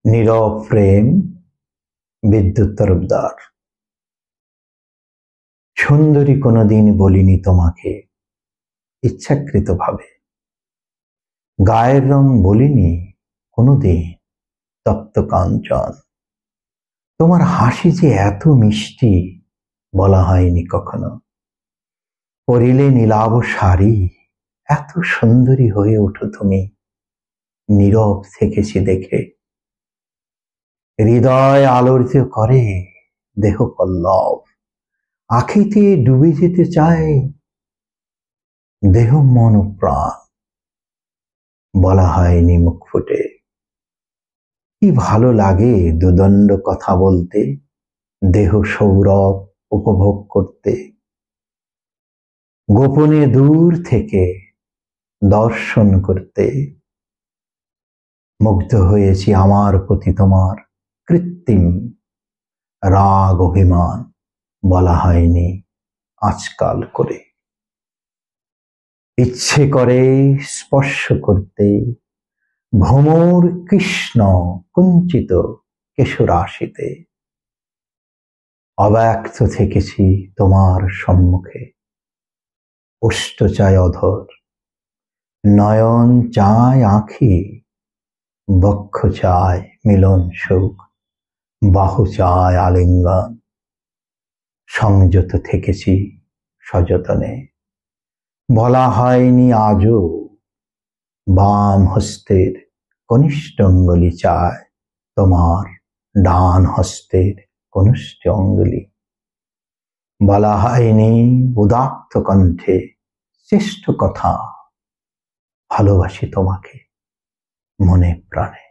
নীরব প্রেম বিদ্যুৎ তরফদার। সুন্দরী কোনোদিন বলিনি তোমাকে ইচ্ছাকৃতভাবে, গায়ের রং বলিনি কোনোদিন তপ্ত কাঞ্চন। তোমার হাসি যে এত মিষ্টি বলা হয়নি কখনো। পরিলে নীলাভ শাড়ি এত সুন্দরী হয়ে ওঠো তুমি, নীরব থেকেছি দেখে। হৃদয় আলোড়িত করে দেহ পল্লব, আখিতে ডুবে যেতে চায় দেহ মন প্রাণ। বলা হয়নি মুখ ফুটে, কি ভালো লাগে দুদণ্ড কথা বলতে, দেহ সৌরভ উপভোগ করতে। গোপনে দূর থেকে দর্শন করতে মুগ্ধ হয়েছি আমার প্রতি তোমার কৃত্রিম রাগ অভিমান। বলা হয়নি আজকাল করে, ইচ্ছে করে স্পর্শ করতে ভ্রমর কৃষ্ণ কুঞ্চিত কেশরাশিতে। অব্যক্ত থেকেছি তোমার সম্মুখে, ওষ্ঠ চায় অধর, নয়ন চায় আঁখি, বক্ষ চায় মিলন সুখ, বাহু চায় আলিঙ্গন। সংযত থেকেছি সযতনে, বলা হয়নি আজও বাম হস্তের কনিষ্ঠ অঙ্গুলি চায় তোমার ডান হস্তের কনিষ্ঠ অঙ্গুলি। বলা হয়নি উদাত্ত কণ্ঠে শ্রেষ্ঠ কথা, ভালোবাসি তোমাকে মনে প্রাণে।